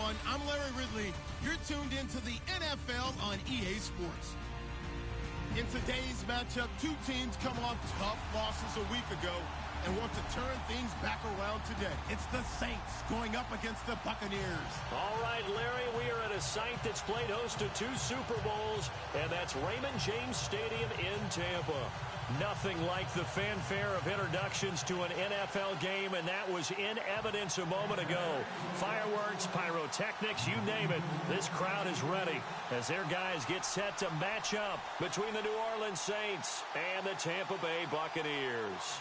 everyone. I'm Larry Ridley. You're tuned into the NFL on EA Sports. In today's matchup, two teams come off tough losses a week ago and want to turn things back around today. It's the Saints going up against the Buccaneers. All right, Larry, we are at a site that's played host to 2 Super Bowls, and that's Raymond James Stadium in Tampa. Nothing like the fanfare of introductions to an NFL game, and that was in evidence a moment ago. Fireworks, pyrotechnics, you name it. This crowd is ready as their guys get set to match up between the New Orleans Saints and the Tampa Bay Buccaneers.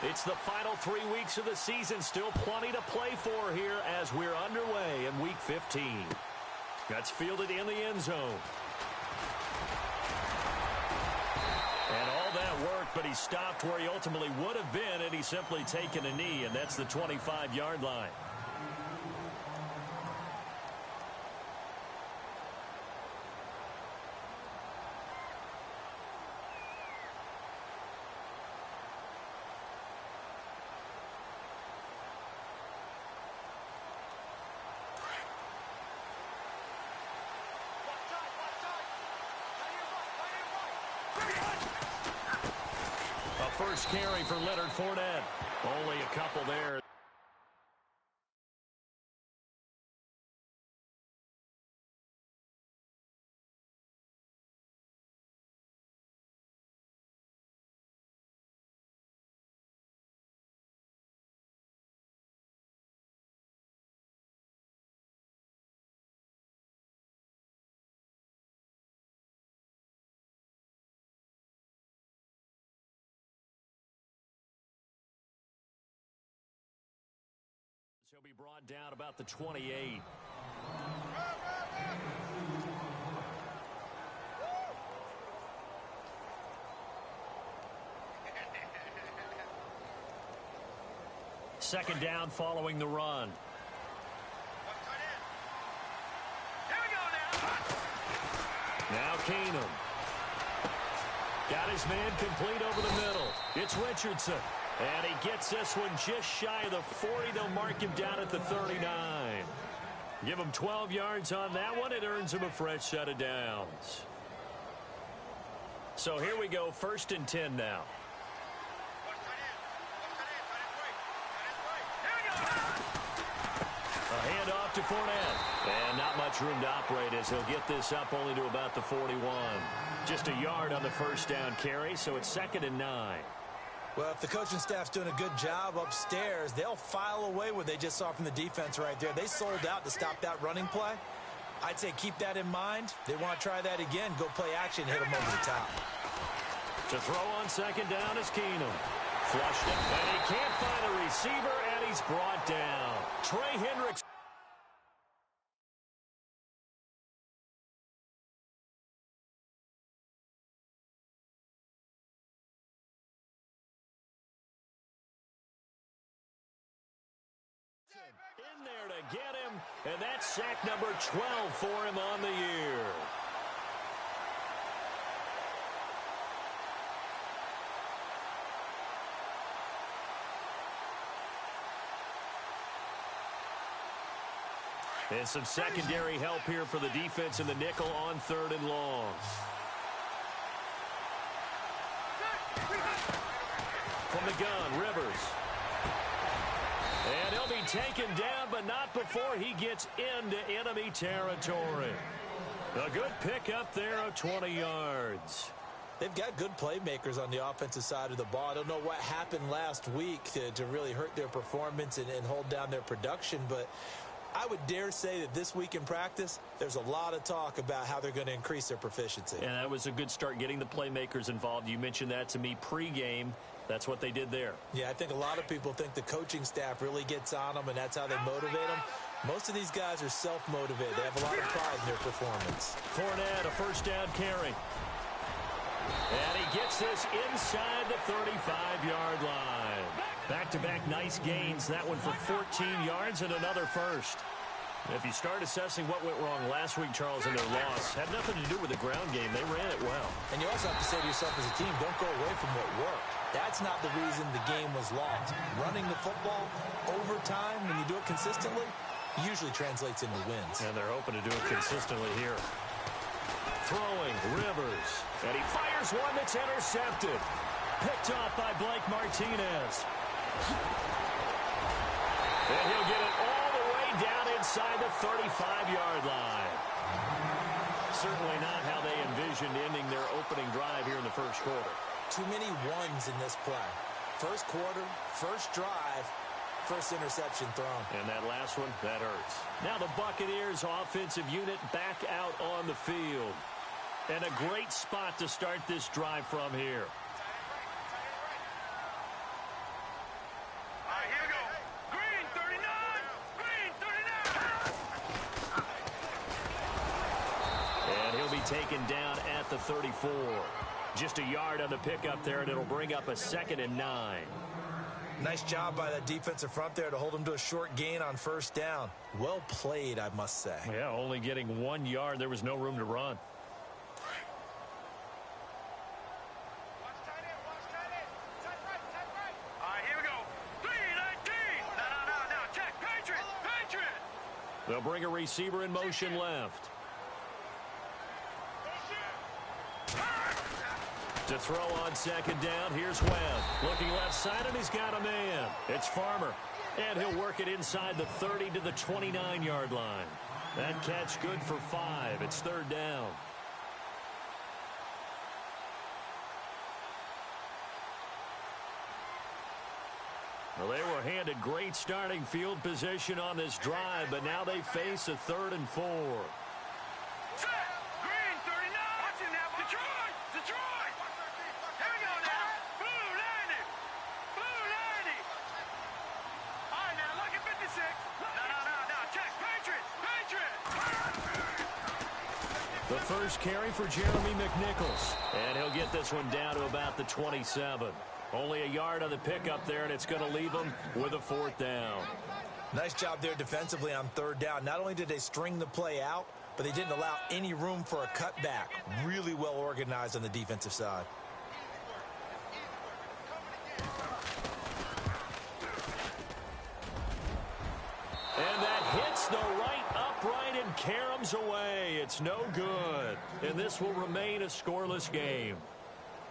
It's the final 3 weeks of the season. Still plenty to play for here as we're underway in Week 15. That's fielded in the end zone. And all that worked, but he stopped where he ultimately would have been, and he's simply taken a knee, and that's the 25-yard line. First carry for Leonard Fournette. Only a couple there. He'll be brought down about the 28. Second down following the run. Now Keenum. Got his man complete over the middle. It's Richardson. And he gets this one just shy of the 40. They'll mark him down at the 39. Give him 12 yards on that one. It earns him a fresh set of downs. So here we go, 1st and 10 now. A handoff to Fournette. And not much room to operate as he'll get this up only to about the 41. Just a yard on the first down carry, so it's 2nd and 9. Well, if the coaching staff's doing a good job upstairs, they'll file away what they just saw from the defense right there. They sold out to stop that running play. I'd say keep that in mind. They want to try that again. Go play action, hit them over the top. To throw on 2nd down is Keenum. Flushed it, and he can't find a receiver, and he's brought down. Trey Hendricks. In there to get him, and that's sack number 12 for him on the year. And some secondary help here for the defense in the nickel on 3rd and long. From the gun, Rivers. And he'll be taken down, but not before he gets into enemy territory. A good pickup there of 20 yards. They've got good playmakers on the offensive side of the ball. I don't know what happened last week to really hurt their performance and hold down their production, but I would dare say that this week in practice, there's a lot of talk about how they're going to increase their proficiency. And that was a good start, getting the playmakers involved. You mentioned that to me pregame. That's what they did there. Yeah, I think a lot of people think the coaching staff really gets on them, and that's how they motivate them. Most of these guys are self-motivated. They have a lot of pride in their performance. Fournette, a first down carry. And he gets this inside the 35-yard line. Back-to-back nice gains. That one for 14 yards and another first. If you start assessing what went wrong last week, Charles, in their loss, had nothing to do with the ground game. They ran it well. And you also have to say to yourself as a team, don't go away from what worked. That's not the reason the game was lost. Running the football over time, when you do it consistently, usually translates into wins. And they're hoping to do it consistently here. Throwing, Rivers. And he fires one that's intercepted. Picked off by Blake Martinez. And he'll get it all the way down inside the 35-yard line. Certainly not how they envisioned ending their opening drive here in the first quarter. Too many ones in this play. First quarter, first drive, first interception thrown. And that last one, that hurts. Now the Buccaneers offensive unit back out on the field. And a great spot to start this drive from here. Taken down at the 34. Just a yard on the pickup there, and it'll bring up a 2nd and 9. Nice job by that defensive front there to hold him to a short gain on first down. Well played, I must say. Yeah, only getting 1 yard. There was no room to run. They'll bring a receiver in motion left. To throw on 2nd down, here's Webb. Looking left side, and he's got a man. It's Farmer. And he'll work it inside the 30 to the 29-yard line. That catch good for 5. It's 3rd down. Well, they were handed great starting field position on this drive, but now they face a 3rd and 4. The first carry for Jeremy McNichols. And he'll get this one down to about the 27. Only a yard on the pickup there, and it's going to leave him with a 4th down. Nice job there defensively on 3rd down. Not only did they string the play out, but they didn't allow any room for a cutback. Really well organized on the defensive side. And that hits the right upright and caroms away. It's no good. And this will remain a scoreless game.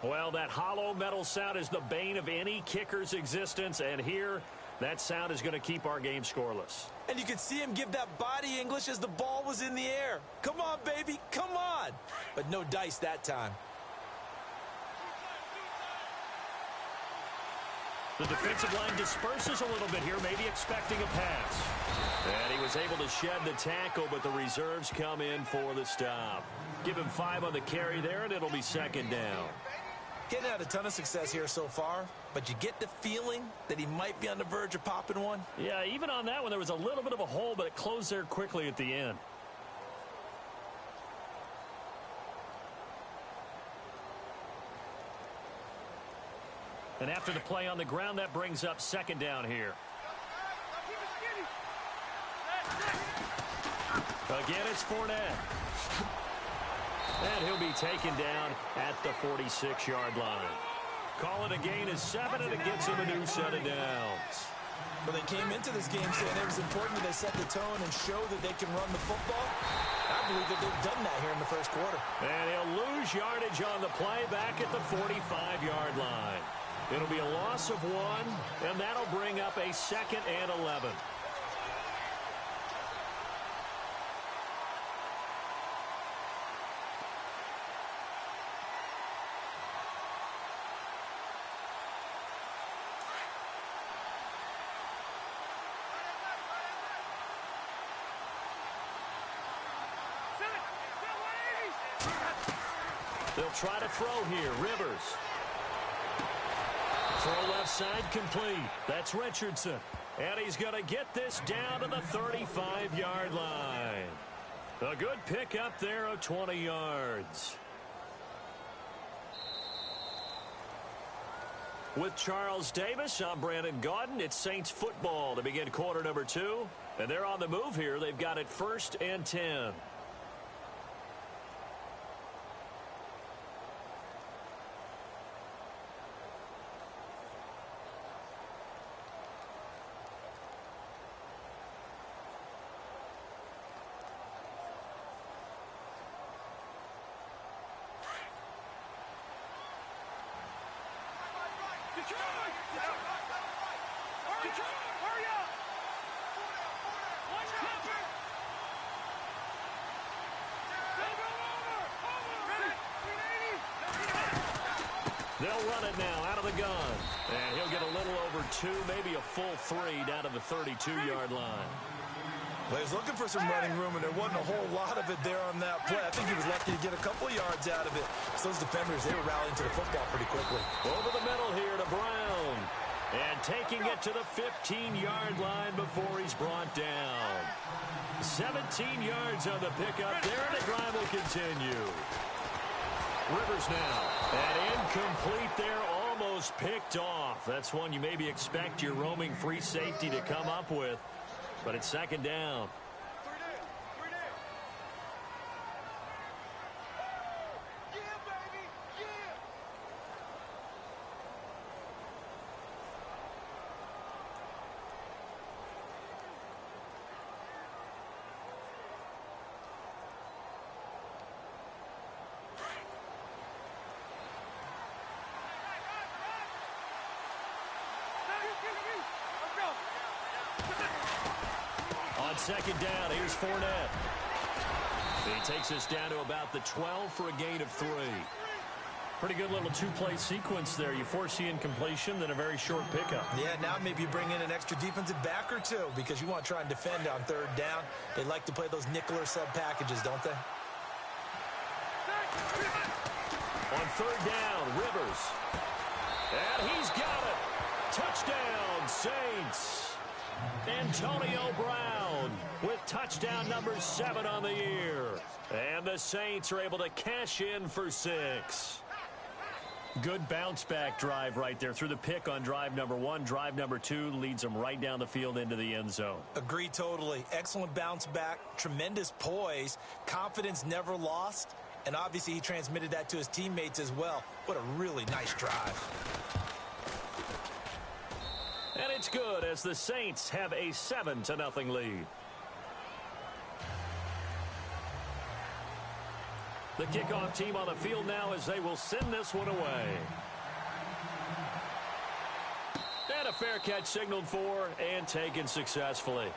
Well, that hollow metal sound is the bane of any kicker's existence. And here, that sound is going to keep our game scoreless. And you could see him give that body English as the ball was in the air. Come on, baby, come on. But no dice that time. The defensive line disperses a little bit here, maybe expecting a pass. And he was able to shed the tackle, but the reserves come in for the stop. Give him 5 on the carry there, and it'll be 2nd down. Getting had a ton of success here so far, but you get the feeling that he might be on the verge of popping one. Yeah, even on that one, there was a little bit of a hole, but it closed there quickly at the end. And after the play on the ground, that brings up 2nd down here. Again, it's Fournette. And he'll be taken down at the 46-yard line. Call it a gain of 7, and it gets him a new set of downs. Well, they came into this game saying it was important that they set the tone and show that they can run the football. I believe that they've done that here in the first quarter. And he'll lose yardage on the play back at the 45-yard line. It'll be a loss of 1, and that'll bring up a 2nd and 11. They'll try to throw here. Rivers. Throw left side complete. That's Richardson. And he's going to get this down to the 35-yard line. A good pickup there of 20 yards. With Charles Davis, I'm Brandon Gaudin. It's Saints football to begin quarter number 2. And they're on the move here. They've got it 1st and 10. They'll run it now out of the gun. And he'll get a little over 2, maybe a full 3 down to the 32-yard line. Well, he was looking for some running room, and there wasn't a whole lot of it there on that play. I think he was lucky to get a couple of yards out of it. So those defenders, they were rallying to the football pretty quickly. Over the middle here to Brown. And taking it to the 15-yard line before he's brought down. 17 yards on the pickup there, and the drive will continue. Rivers now. And incomplete there, almost picked off. That's one you maybe expect your roaming free safety to come up with. But it's 2nd down. On 2nd down, here's Fournette. He takes us down to about the 12 for a gain of 3. Pretty good little 2-play sequence there. You force the incompletion, then a very short pickup. Yeah, now maybe you bring in an extra defensive back or 2 because you want to try and defend on 3rd down. They like to play those nickel or sub packages, don't they? On 3rd down, Rivers. And he's got it. Touchdown, Saints. Antonio Brown with touchdown number 7 on the year. And the Saints are able to cash in for 6. Good bounce-back drive right there through the pick on drive number 1. Drive number 2 leads them right down the field into the end zone. Agree totally. Excellent bounce back, tremendous poise, confidence never lost, and obviously he transmitted that to his teammates as well. What a really nice drive. And it's good as the Saints have a 7-0 lead. The kickoff team on the field now as they will send this one away. And a fair catch signaled for and taken successfully.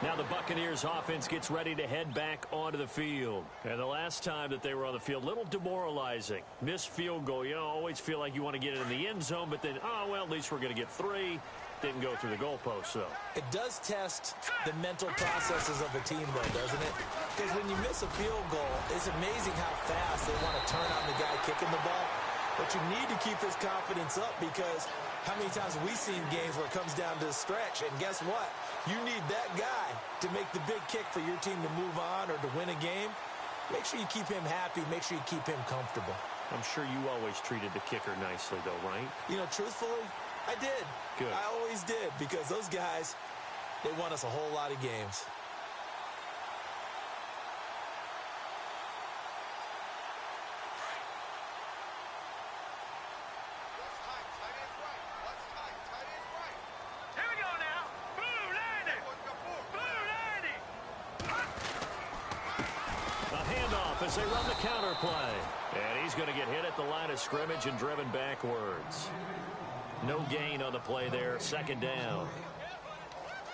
Now the Buccaneers offense gets ready to head back onto the field. And the last time that they were on the field, a little demoralizing. Missed field goal. You know, always feel like you want to get it in the end zone, but then, oh, well, at least we're going to get 3. Didn't go through the goalpost, though. It does test the mental processes of a team, though, doesn't it? Because when you miss a field goal, it's amazing how fast they want to turn on the guy kicking the ball. But you need to keep his confidence up because how many times have we seen games where it comes down to the stretch? And guess what? You need that guy to make the big kick for your team to move on or to win a game. Make sure you keep him happy. Make sure you keep him comfortable. I'm sure you always treated the kicker nicely, though, right? You know, truthfully, I did. Good. I always did because those guys, they won us a whole lot of games. As they run the counter play. And he's going to get hit at the line of scrimmage and driven backwards. No gain on the play there. 2nd down.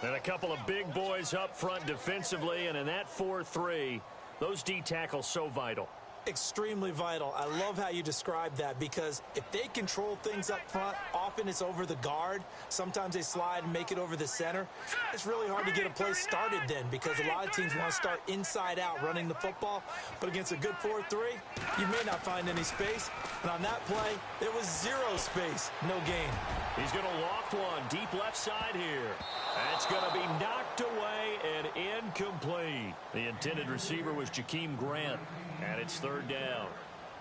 And a couple of big boys up front defensively. And in that 4-3, those D tackles so vital. Extremely vital. I love how you describe that because if they control things up front, often it's over the guard. Sometimes they slide and make it over the center. It's really hard to get a play started then because a lot of teams want to start inside out running the football. But against a good 4-3, you may not find any space. And on that play, there was 0 space. No gain. He's going to loft one deep left side here. That's going to be knocked away and incomplete. The intended receiver was Jakeem Grant. And it's 3rd down.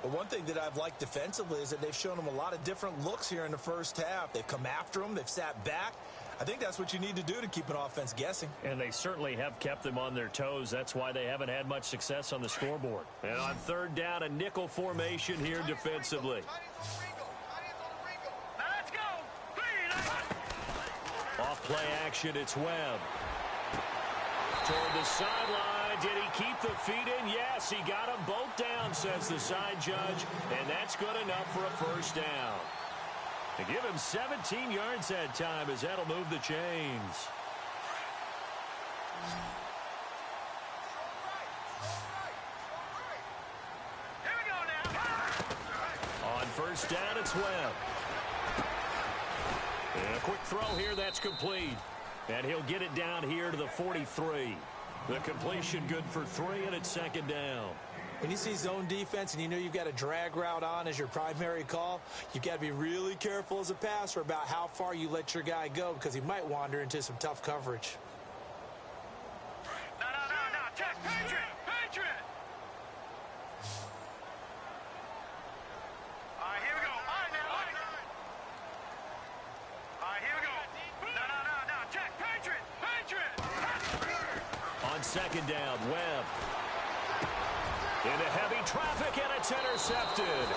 But one thing that I've liked defensively is that they've shown them a lot of different looks here in the first half. They've come after them. They've sat back. I think that's what you need to do to keep an offense guessing. And they certainly have kept them on their toes. That's why they haven't had much success on the scoreboard. And on third down, a nickel formation here defensively. Off play action, it's Webb. Toward the sideline. Did he keep the feet in? Yes, he got them both down, says the side judge. And that's good enough for a first down. To give him 17 yards that time, as that'll move the chains. Here we go now. On first down, it's Webb. And a quick throw here, that's complete. And he'll get it down here to the 43. The completion good for 3, and it's second down. When you see zone defense and you know you've got a drag route on as your primary call, you've got to be really careful as a passer about how far you let your guy go because he might wander into some tough coverage. No. Check. Patriot. All right, here we go. All right, here we go. No. Check. Patriot. On second down, Webb. Into heavy traffic, and it's intercepted.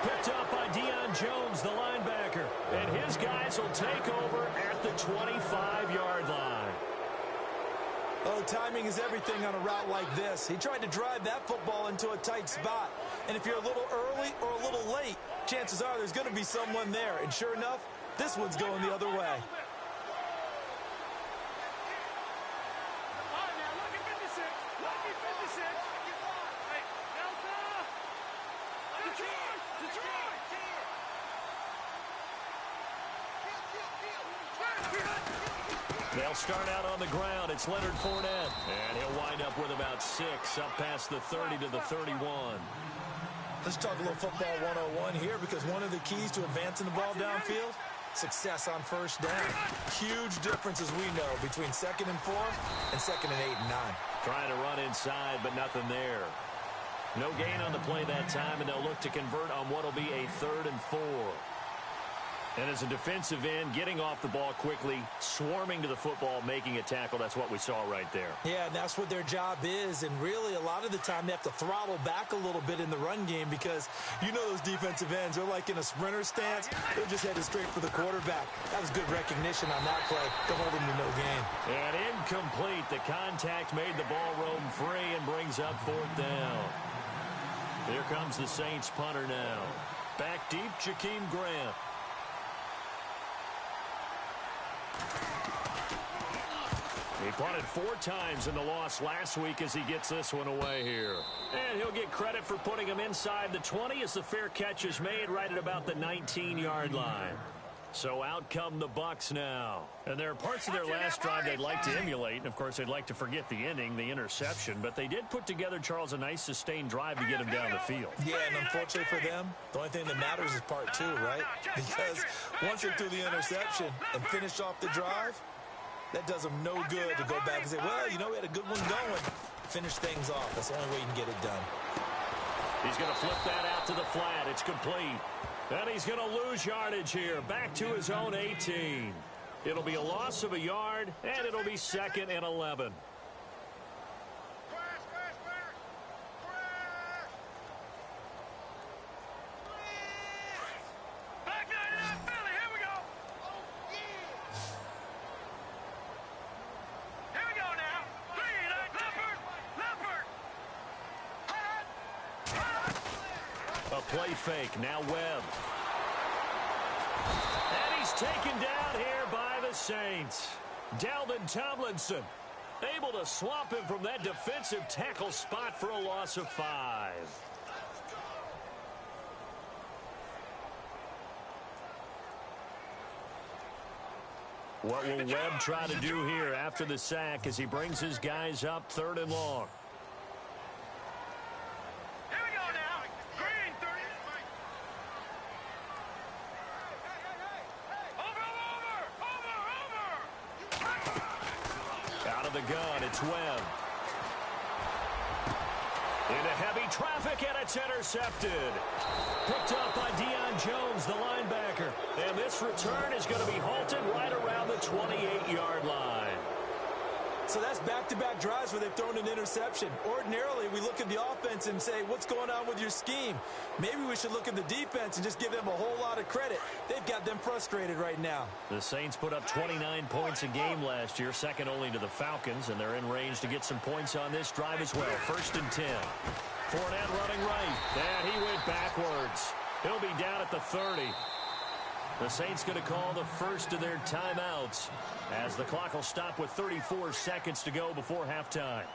Picked up by Deion Jones, the linebacker. And his guys will take over at the 25-yard line. Oh, timing is everything on a route like this. He tried to drive that football into a tight spot. And if you're a little early or a little late, chances are there's going to be someone there. And sure enough, this one's going the other way. They'll start out on the ground. It's Leonard Fournette. And he'll wind up with about 6, up past the 30 to the 31. Let's talk a little football 101 here because one of the keys to advancing the ball downfield, success on first down. Huge difference, as we know, between 2nd and 4 and 2nd and 8 and 9. Trying to run inside, but nothing there. No gain on the play that time, and they'll look to convert on what will be a 3rd and 4. And as a defensive end, getting off the ball quickly, swarming to the football, making a tackle, that's what we saw right there. Yeah, and that's what their job is. And really, a lot of the time, they have to throttle back a little bit in the run game because you know those defensive ends, they're like in a sprinter stance. They're just headed straight for the quarterback. That was good recognition on that play. Don't hold him to no gain. And incomplete. The contact made the ball roam free and brings up 4th down. Here comes the Saints punter now. Back deep, Jakeem Grant. He punted 4 times in the loss last week as he gets this one away here. And he'll get credit for putting him inside the 20 as the fair catch is made right at about the 19-yard line. So out come the Bucs now. And there are parts of their last drive they'd like to emulate. And, of course, they'd like to forget the ending, the interception. But they did put together, Charles, a nice sustained drive to get him down the field. Yeah, and unfortunately for them, the only thing that matters is part 2, right? Because once they threw the interception and finished off the drive, that does them no good to go back and say, well, you know, we had a good one going. Finish things off. That's the only way you can get it done. He's going to flip that out to the flat. It's complete. And he's going to lose yardage here. Back to his own 18. It'll be a loss of a yard, and it'll be 2nd and 11. Play fake, now Webb. And he's taken down here by the Saints. Dalvin Tomlinson able to swamp him from that defensive tackle spot for a loss of 5. What will Webb try to do here after the sack as he brings his guys up 3rd and long? The gun, it's Webb. Into heavy traffic, and it's intercepted. Picked up by Deion Jones, the linebacker. And this return is going to be halted right around the 28-yard line. So that's back-to-back drives where they've thrown an interception. Ordinarily, we look at the offense and say, what's going on with your scheme? Maybe we should look at the defense and just give them a whole lot of credit. They've got them frustrated right now. The Saints put up 29 points a game last year, second only to the Falcons, and they're in range to get some points on this drive as well. 1st and 10. Fournette running right, and he went backwards. He'll be down at the 30. The Saints going to call the first of their timeouts as the clock will stop with 34 seconds to go before halftime.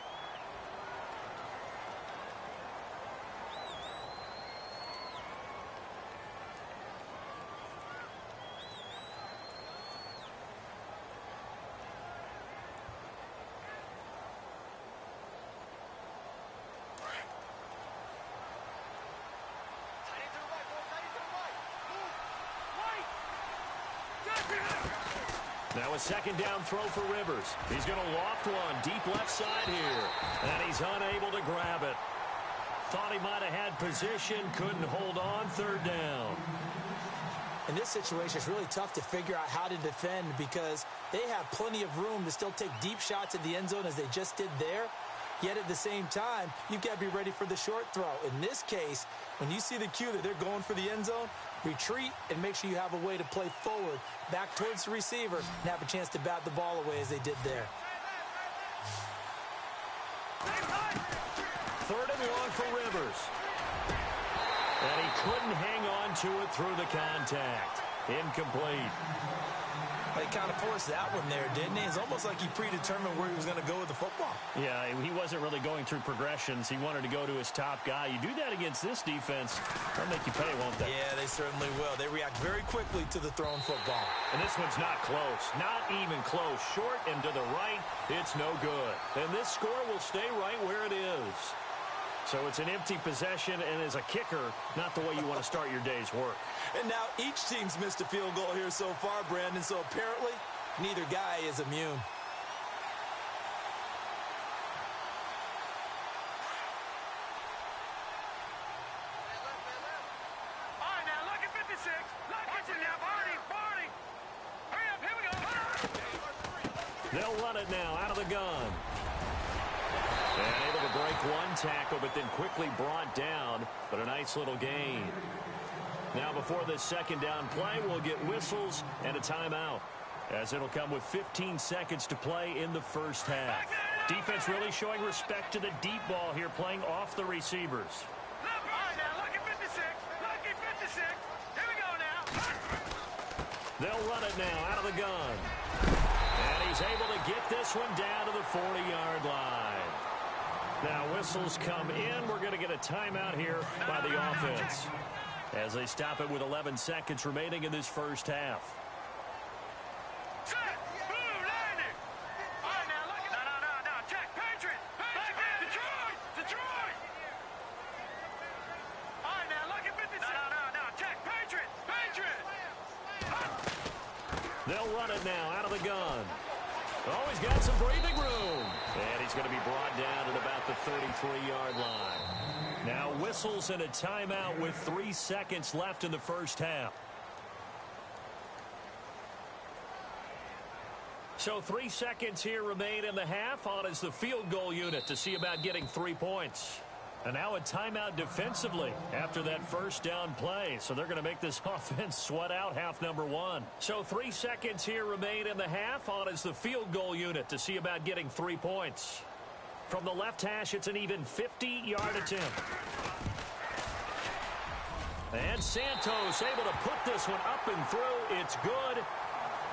Now a second down throw for Rivers. He's going to loft one deep left side here. And he's unable to grab it. Thought he might have had position, couldn't hold on. 3rd down. In this situation, it's really tough to figure out how to defend because they have plenty of room to still take deep shots at the end zone as they just did there. Yet at the same time, you've got to be ready for the short throw. In this case, when you see the cue that they're going for the end zone, retreat and make sure you have a way to play forward, back towards the receiver, and have a chance to bat the ball away as they did there. 3rd and long for Rivers. And he couldn't hang on to it through the contact. Incomplete. They kind of forced that one there, didn't he? It's almost like he predetermined where he was going to go with the football. Yeah, he wasn't really going through progressions. He wanted to go to his top guy. You do that against this defense, they'll make you pay, won't they? Yeah, they certainly will. They react very quickly to the thrown football. And this one's not close. Not even close. Short and to the right, it's no good. And this score will stay right where it is. So it's an empty possession, and as a kicker, not the way you want to start your day's work. And now each team's missed a field goal here so far, Brandon, so apparently neither guy is immune. All right, now look at 56. Watch it now, Barney. Hurry up, here we go. They'll run it now out of the gun. And able to break one tackle, but then quickly brought down. But a nice little gain. Now before this second down play, we'll get whistles and a timeout, as it'll come with 15 seconds to play in the first half. Defense really showing respect to the deep ball here, playing off the receivers. All right, now look at 56. Look at 56. Here we go now. They'll run it now out of the gun. And he's able to get this one down to the 40-yard line. Now whistles come in. We're going to get a timeout here by the offense, as they stop it with 11 seconds remaining in this first half. Set. Blue landing. All right, now look at No. Check. Patriot. Detroit. All right, now look at 56. No. Check. Patriot. They'll run it now out of the gun. Oh, he's got some breathing room. And he's going to be brought down at about the 33-yard line. Now whistles and a timeout with 3 seconds left in the first half. So 3 seconds here remain in the half. On is the field goal unit to see about getting 3 points. And now a timeout defensively after that first down play. So they're going to make this offense sweat out half number 1. So 3 seconds here remain in the half. On is the field goal unit to see about getting 3 points. From the left hash, it's an even 50-yard attempt. And Santos able to put this one up and through. It's good.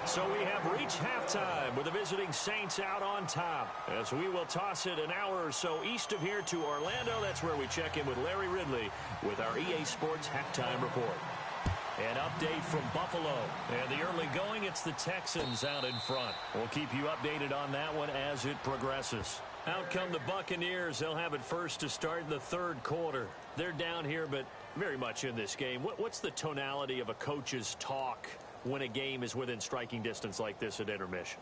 So we have reached halftime with the visiting Saints out on top, as we will toss it an hour or so east of here to Orlando. That's where we check in with Larry Ridley with our EA Sports Halftime Report. An update from Buffalo. And the early going, it's the Texans out in front. We'll keep you updated on that one as it progresses. Out come the Buccaneers. They'll have it first to start the third quarter. They're down here, but very much in this game. What's the tonality of a coach's talk when a game is within striking distance like this at intermission?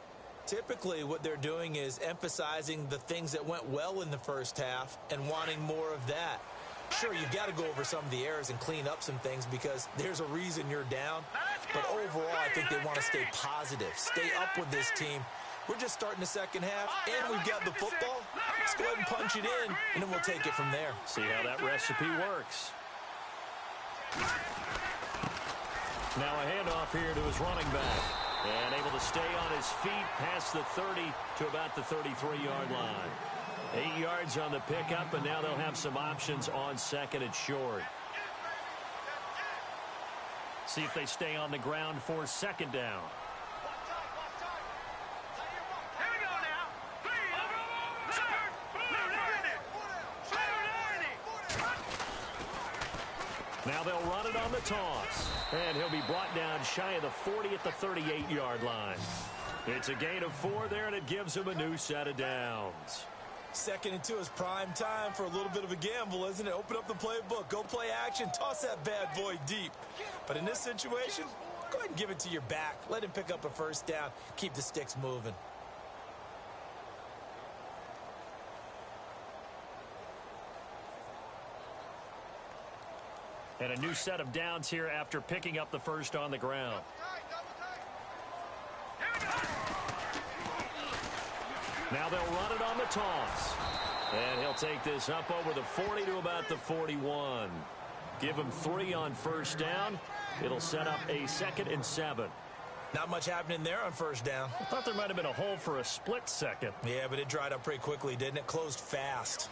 Typically, what they're doing is emphasizing the things that went well in the first half and wanting more of that. Sure, you've got to go over some of the errors and clean up some things because there's a reason you're down. But overall, I think they want to stay positive, stay up with this team. We're just starting the second half, and we've got the football. Let's go ahead and punch it in, and then we'll take it from there. See how that recipe works. Now a handoff here to his running back. And able to stay on his feet past the 30 to about the 33-yard line. 8 yards on the pickup, and now they'll have some options on second and short. See if they stay on the ground for second down. Now they'll run it on the toss. And he'll be brought down shy of the 40 at the 38-yard line. It's a gain of 4 there, and it gives him a new set of downs. 2nd and 2 is prime time for a little bit of a gamble, isn't it? Open up the playbook, go play action, toss that bad boy deep. But in this situation, go ahead and give it to your back. Let him pick up a first down. Keep the sticks moving. And a new set of downs here after picking up the first on the ground. Now they'll run it on the toss. And he'll take this up over the 40 to about the 41. Give him 3 on first down. It'll set up a 2nd and 7. Not much happening there on first down. I thought there might have been a hole for a split second. Yeah, but it dried up pretty quickly, didn't it? Closed fast.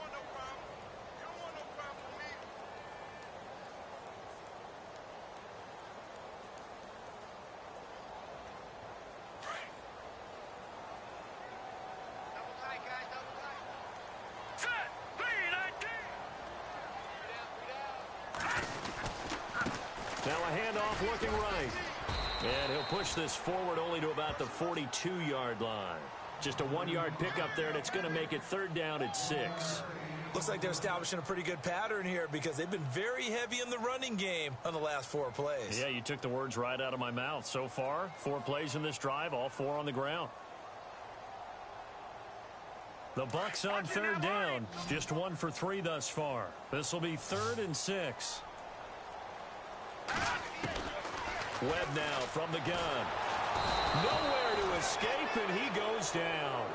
Now a handoff looking right. And he'll push this forward only to about the 42-yard line. Just a 1-yard pickup there, and it's going to make it 3rd down at 6. Looks like they're establishing a pretty good pattern here because they've been very heavy in the running game on the last 4 plays. Yeah, you took the words right out of my mouth. So far, 4 plays in this drive, all 4 on the ground. The Bucs on 3rd down. Just 1 for 3 thus far. This will be 3rd and 6. Webb now from the gun. Nowhere to escape, and he goes down.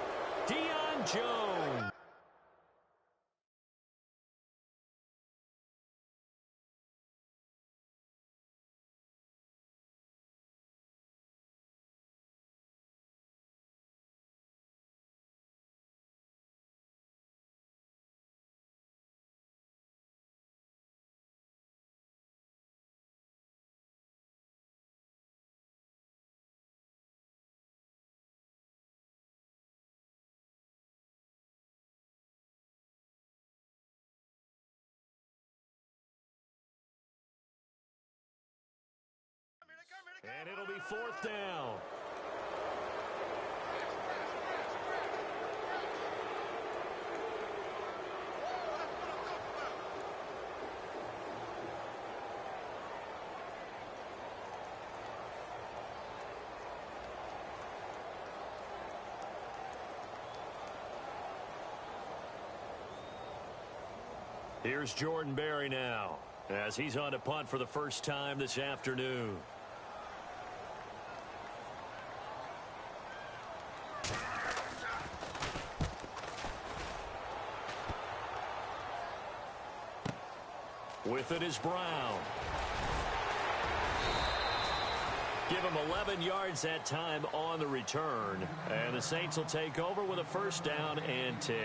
Deion Jones. And it'll be 4th down. Here's Jordan Berry now, as he's on to punt for the first time this afternoon. With it is Brown. Give him 11 yards that time on the return. And the Saints will take over with a 1st down and 10.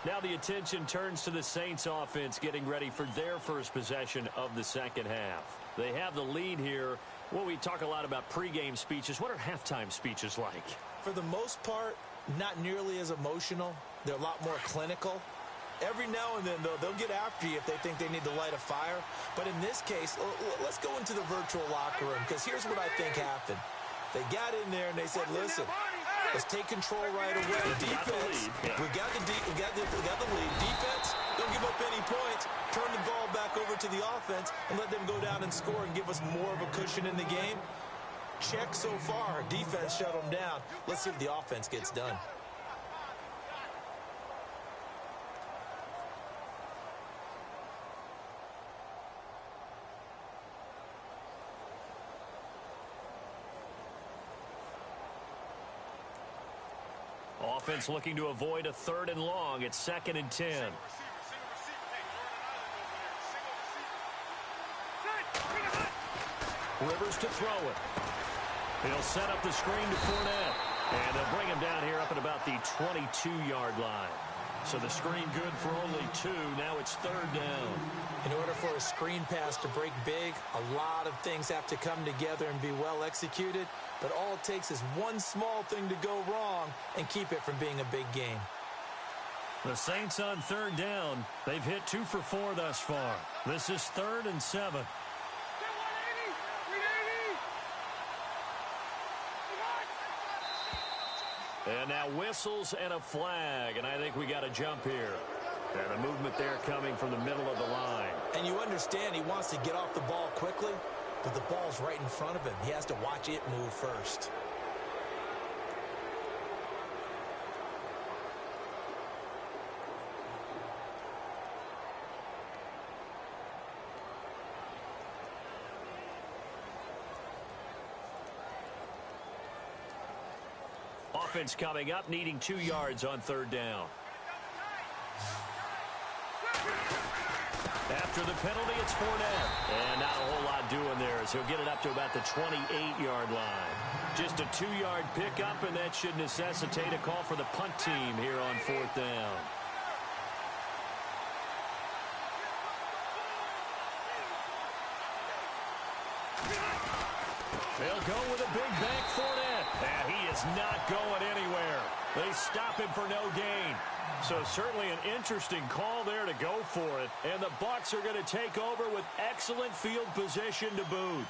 Now the attention turns to the Saints offense getting ready for their first possession of the second half. They have the lead here. Well, we talk a lot about pregame speeches. What are halftime speeches like? For the most part, not nearly as emotional. They're a lot more clinical. Every now and then, though, they'll get after you if they think they need to light a fire. But in this case, let's go into the virtual locker room, because here's what I think happened. They got in there and they said, listen, let's take control right away. Defense, we got the lead. Defense, don't give up any points. Turn the ball back over to the offense and let them go down and score and give us more of a cushion in the game. check so far. Defense shut them down. Let's see if the offense gets done. Offense looking to avoid a 3rd and long. It's 2nd and 10. Rivers to throw it. He'll set up the screen to Fournette. And they'll bring him down here up at about the 22-yard line. So the screen good for only 2. Now it's 3rd down. In order for a screen pass to break big, a lot of things have to come together and be well executed. But all it takes is one small thing to go wrong and keep it from being a big game. The Saints on 3rd down. They've hit 2 for 4 thus far. This is 3rd and 7. And now whistles and a flag, and I think we got a jump here. And a movement there coming from the middle of the line. And you understand he wants to get off the ball quickly, but the ball's right in front of him. He has to watch it move first. Offense coming up, needing 2 yards on 3rd down. After the penalty, it's Fournette. And not a whole lot doing there as he'll get it up to about the 28-yard line. Just a 2-yard pickup, and that should necessitate a call for the punt team here on 4th down. They'll go with a big bank Fournette. And he is not going anywhere. They stop him for no gain. So certainly an interesting call there to go for it. And the Bucs are going to take over with excellent field position to boot.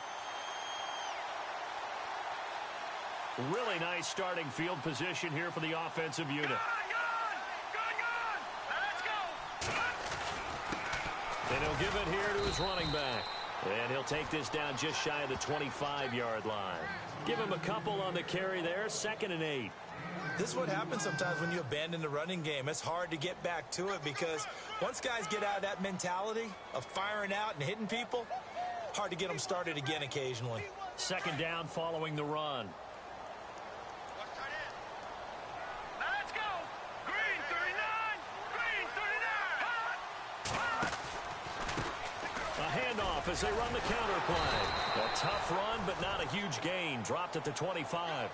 Really nice starting field position here for the offensive unit. And he'll give it here to his running back. And he'll take this down just shy of the 25-yard line. Give him a couple on the carry there, 2nd and 8. This is what happens sometimes when you abandon the running game. It's hard to get back to it because once guys get out of that mentality of firing out and hitting people, hard to get them started again occasionally. 2nd down following the run. As they run the counter play. A tough run, but not a huge gain. Dropped at the 25.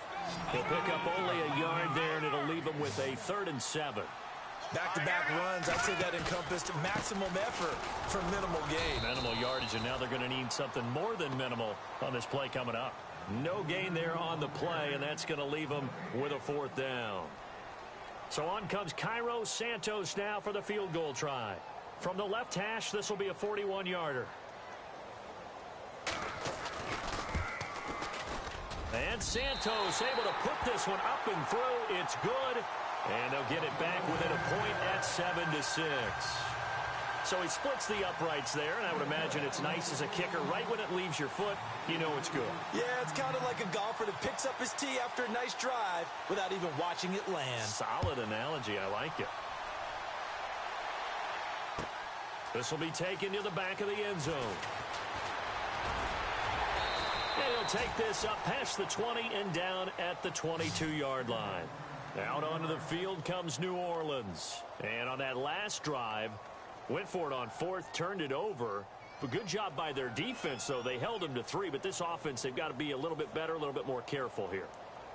He'll pick up only a yard there, and it'll leave him with a 3rd and 7. Back-to-back runs, I'd say that encompassed maximum effort for minimal gain. Minimal yardage, and now they're going to need something more than minimal on this play coming up. No gain there on the play, and that's going to leave them with a 4th down. So on comes Cairo Santos now for the field goal try. From the left hash, this will be a 41-yarder. And Santos able to put this one up and through. It's good. And they'll get it back within a point at 7-6. So he splits the uprights there, and I would imagine it's nice as a kicker. Right when it leaves your foot, you know it's good. Yeah, it's kind of like a golfer that picks up his tee after a nice drive without even watching it land. Solid analogy. I like it. This will be taken to the back of the end zone. And he'll take this up past the 20 and down at the 22-yard line. Out onto the field comes New Orleans. And on that last drive, went for it on 4th, turned it over. But good job by their defense, though. They held them to 3, but this offense, they've got to be a little bit better, a little bit more careful here.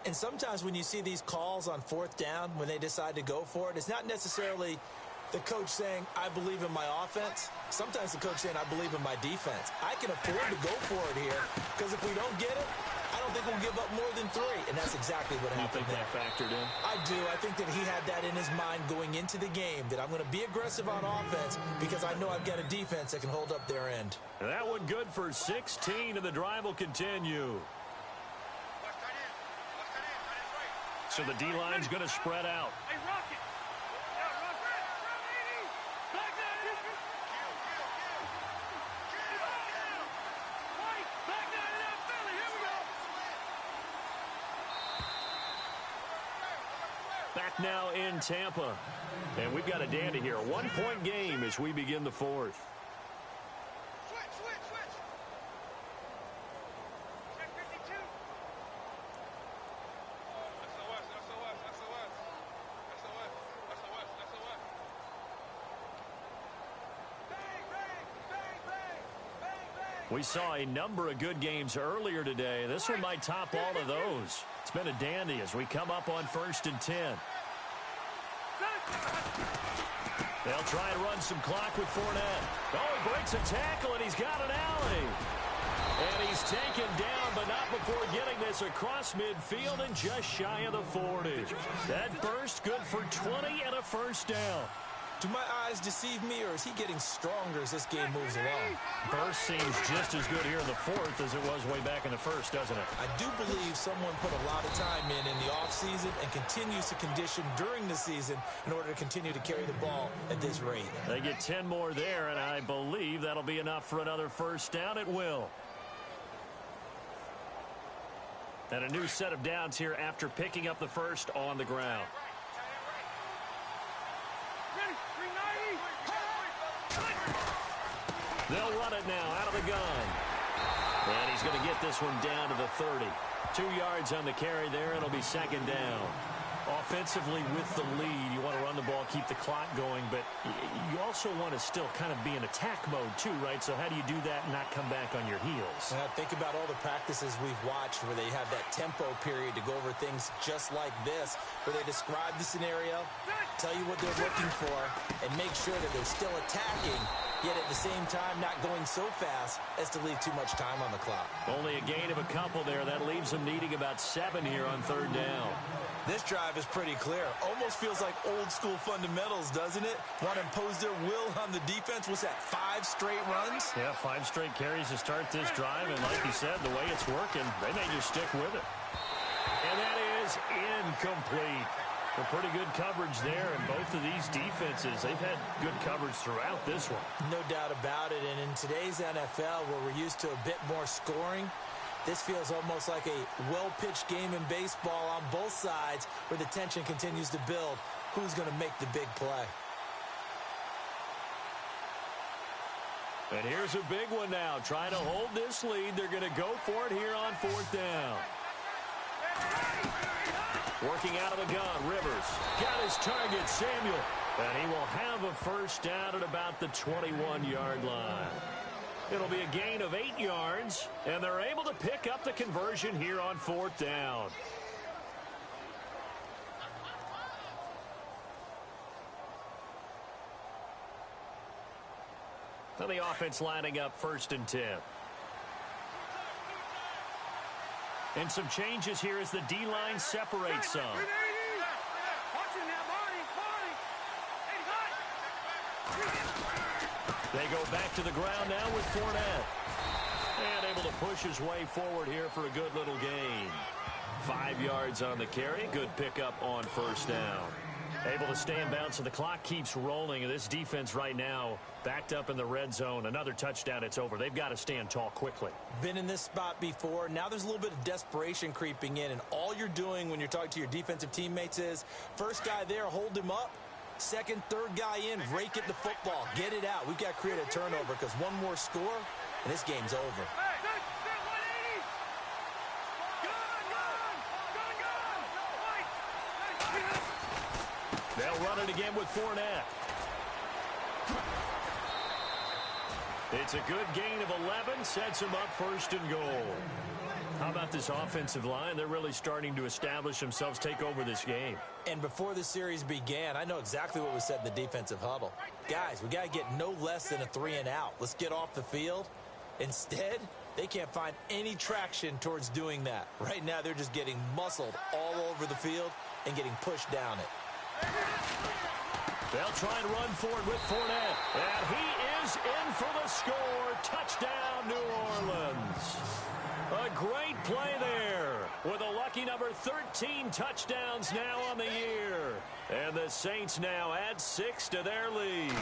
And sometimes when you see these calls on 4th down, when they decide to go for it, it's not necessarily the coach saying, I believe in my offense. Sometimes the coach saying, I believe in my defense. I can afford to go for it here because if we don't get it, I don't think we'll give up more than 3. And that's exactly what happened there. You think that factored in? I do. I think that he had that in his mind going into the game, that I'm going to be aggressive on offense because I know I've got a defense that can hold up their end. And that one good for 16, and the drive will continue. So the D-line's going to spread out. Hey, Rocket! Back now in Tampa. And we've got a dandy here. A one-point game as we begin the fourth. We saw a number of good games earlier today. This one might top all of those. It's been a dandy as we come up on 1st and 10. They'll try and run some clock with Fournette. Oh, he breaks a tackle, and he's got an alley. And he's taken down, but not before getting this across midfield and just shy of the 40. That burst good for 20 and a first down. Do my eyes deceive me, or is he getting stronger as this game moves along? Burst seems just as good here in the fourth as it was way back in the first, doesn't it? I do believe someone put a lot of time in the offseason and continues to condition during the season in order to continue to carry the ball at this rate. They get 10 more there, and I believe that'll be enough for another first down. It will. And a new set of downs here after picking up the first on the ground. They'll run it now out of the gun. And he's going to get this one down to the 30. 2 yards on the carry there, and it'll be second down. Offensively with the lead, you want to run the ball, keep the clock going, but you also want to still kind of be in attack mode too, right? So how do you do that and not come back on your heels? Think about all the practices we've watched where they have that tempo period to go over things just like this, where they describe the scenario, tell you what they're looking for, and make sure that they're still attacking, yet at the same time not going so fast as to leave too much time on the clock. Only a gain of a couple there. That leaves them needing about 7 here on third down. This drive is pretty clear. Almost feels like old school fundamentals, doesn't it? Want to impose their will on the defense. What's that, 5 straight runs? Yeah, 5 straight carries to start this drive. And like you said, the way it's working, they may just stick with it. And that is incomplete. A pretty good coverage there, and both of these defenses, they've had good coverage throughout this one. No doubt about it, and in today's NFL, where we're used to a bit more scoring, this feels almost like a well-pitched game in baseball on both sides, where the tension continues to build. Who's going to make the big play? And here's a big one now. Trying to hold this lead. They're going to go for it here on 4th down. Working out of the gun, Rivers got his target, Samuel. And he will have a first down at about the 21-yard line. It'll be a gain of 8 yards, and they're able to pick up the conversion here on 4th down. So the offense lining up 1st and 10. And some changes here as the D-line separates some. They go back to the ground now with Fournette. And able to push his way forward here for a good little gain. 5 yards on the carry. Good pickup on first down. Able to stay in bounds, so the clock keeps rolling. And this defense right now backed up in the red zone. Another touchdown, it's over. They've got to stand tall quickly. Been in this spot before. Now there's a little bit of desperation creeping in. And all you're doing when you're talking to your defensive teammates is, first guy there, hold him up. Second, third guy in, rake it the football. Get it out. We've got to create a turnover because one more score, and this game's over. They'll run it again with Fournette. It's a good gain of 11, sets him up 1st and goal. How about this offensive line? They're really starting to establish themselves, take over this game. And before the series began, I know exactly what was said in the defensive huddle. Guys, we got to get no less than a 3 and out. Let's get off the field. Instead, they can't find any traction towards doing that. Right now, they're just getting muscled all over the field and getting pushed down it. They'll try and run forward with Fournette. And he is in for the score. Touchdown, New Orleans. A great play there with a lucky number 13 touchdowns now on the year. And the Saints now add 6 to their lead.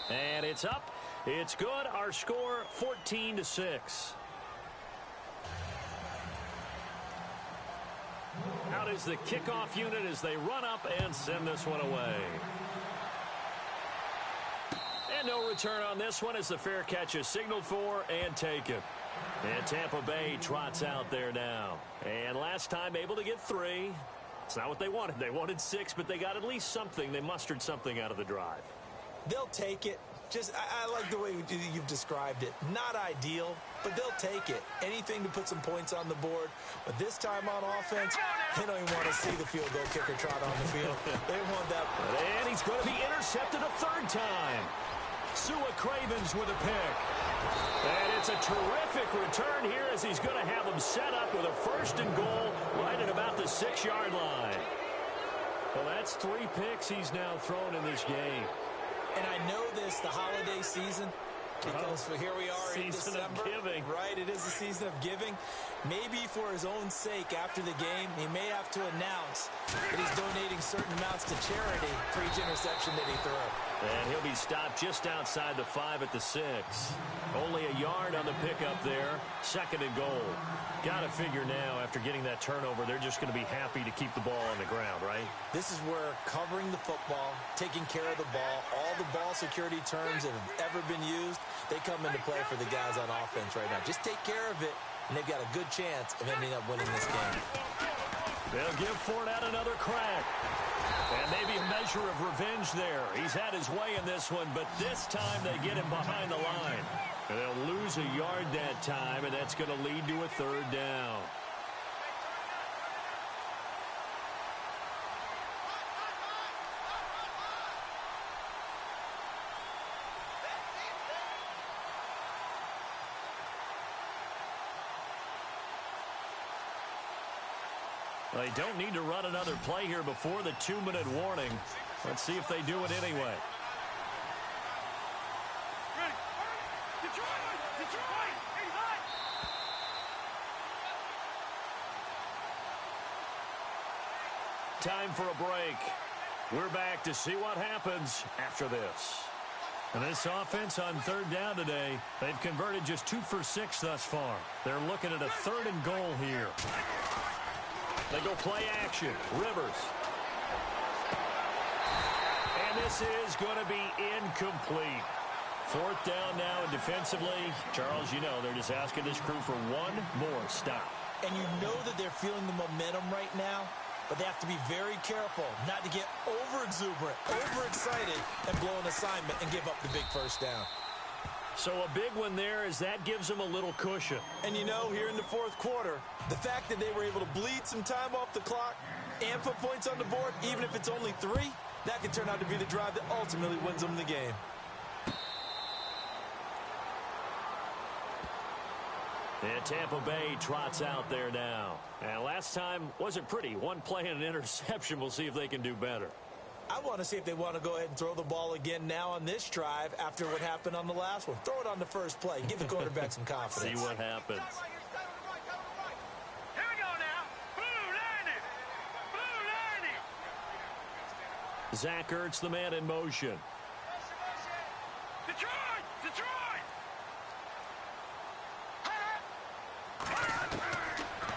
And it's up. It's good. Our score 14-6. is the kickoff unit as they run up and send this one away. And no return on this one as the fair catch is signaled for and taken. And Tampa Bay trots out there now. And last time able to get 3. It's not what they wanted. They wanted 6, but they got at least something. They mustered something out of the drive. They'll take it. Just, I like the way you've described it. Not ideal, but they'll take it. Anything to put some points on the board. But this time on offense, they don't even want to see the field goal kicker trot on the field. They want that. And he's going to be intercepted a 3rd time. Sua Cravens with a pick. And it's a terrific return here as he's going to have them set up with a 1st and goal right at about the 6-yard line. Well, that's 3 picks he's now thrown in this game. And I know this, the holiday season, because here we are in December. Season of giving. Right, it is the season of giving. Maybe for his own sake after the game, he may have to announce that he's donating certain amounts to charity for each interception that he threw. And he'll be stopped just outside the 5 at the 6. Only a yard on the pickup there. 2nd and goal. Got to figure now, after getting that turnover, they're just going to be happy to keep the ball on the ground, right? This is where covering the football, taking care of the ball, all the ball security terms that have ever been used, they come into play for the guys on offense right now. Just take care of it, and they've got a good chance of ending up winning this game. They'll give Fournette another crack. And maybe a measure of revenge there. He's had his way in this one, but this time they get him behind the line. And they'll lose a yard that time, and that's going to lead to a 3rd down. They don't need to run another play here before the 2-minute warning. Let's see if they do it anyway. Time for a break. We're back to see what happens after this. And this offense on 3rd down today, they've converted just 2 for 6 thus far. They're looking at a 3rd and goal here. They go play action. Rivers. And this is going to be incomplete. 4th down now, and defensively, Charles, you know, they're just asking this crew for one more stop. And you know that they're feeling the momentum right now, but they have to be very careful not to get over-exuberant, overexcited, and blow an assignment and give up the big 1st down. So a big one there as that gives them a little cushion. And you know, here in the 4th quarter, the fact that they were able to bleed some time off the clock and put points on the board, even if it's only 3, that could turn out to be the drive that ultimately wins them the game. And Tampa Bay trots out there now. And last time wasn't pretty. 1 play and an interception. We'll see if they can do better. I want to see if they want to go ahead and throw the ball again now on this drive after what happened on the last one. Throw it on the first play. Give the quarterback some confidence. See what happens. Here we go now. Blue 90. Blue 90. Zach Ertz, the man in motion. Detroit! Detroit!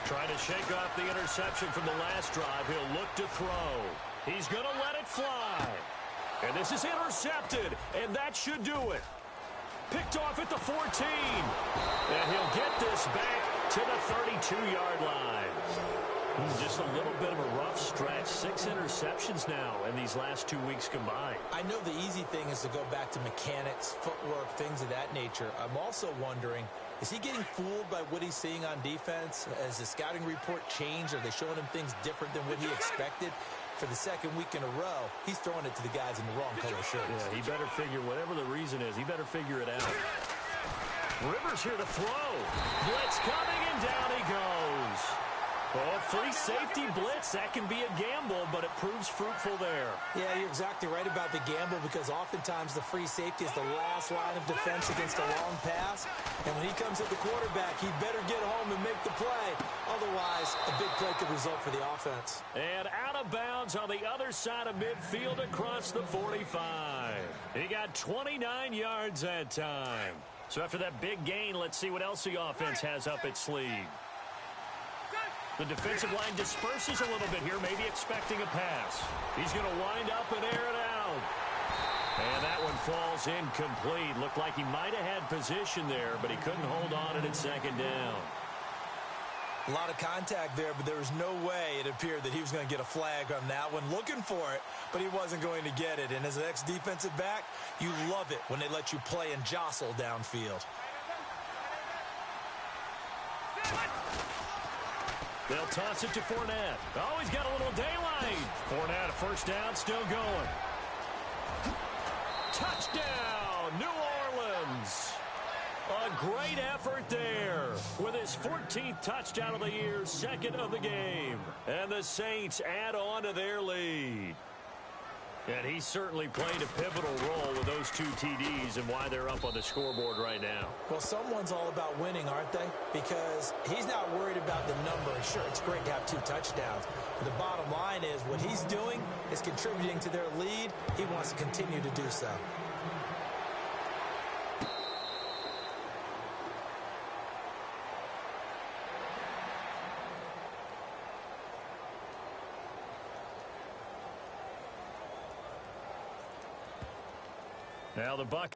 Trying to shake off the interception from the last drive. He'll look to throw. He's going to let it fly. And this is intercepted, and that should do it. Picked off at the 14. And he'll get this back to the 32-yard line. Just a little bit of a rough stretch. 6 interceptions now in these last 2 weeks combined. I know the easy thing is to go back to mechanics, footwork, things of that nature. I'm also wondering, is he getting fooled by what he's seeing on defense? Has the scouting report changed? Are they showing him things different than what he expected? For the 2nd week in a row, he's throwing it to the guys in the wrong color shirts. Yeah, he better figure, whatever the reason is, he better figure it out. Rivers here to throw. Blitz coming, and down he goes. Oh, free safety blitz. That can be a gamble, but it proves fruitful there. Yeah, you're exactly right about the gamble because oftentimes the free safety is the last line of defense against a long pass. And when he comes at the quarterback, he better get home and make the play. Otherwise, a big play could result for the offense. And out of bounds on the other side of midfield across the 45. He got 29 yards that time. So after that big gain, let's see what else the offense has up its sleeve. The defensive line disperses a little bit here, maybe expecting a pass. He's going to wind up and air it out. And that one falls incomplete. Looked like he might have had position there, but he couldn't hold on at second down. A lot of contact there, but there was no way it appeared that he was going to get a flag on that one. Looking for it, but he wasn't going to get it. And as an ex-defensive back, you love it when they let you play and jostle downfield. They'll toss it to Fournette. Oh, he's got a little daylight. Fournette, a first down, still going. Touchdown, New Orleans. A great effort there with his 14th touchdown of the year, second of the game. And the Saints add on to their lead. And he certainly played a pivotal role with those 2 TDs and why they're up on the scoreboard right now. Well, someone's all about winning, aren't they? Because he's not worried about the number. Sure, it's great to have 2 touchdowns. But the bottom line is what he's doing is contributing to their lead. He wants to continue to do so. Now the Bucs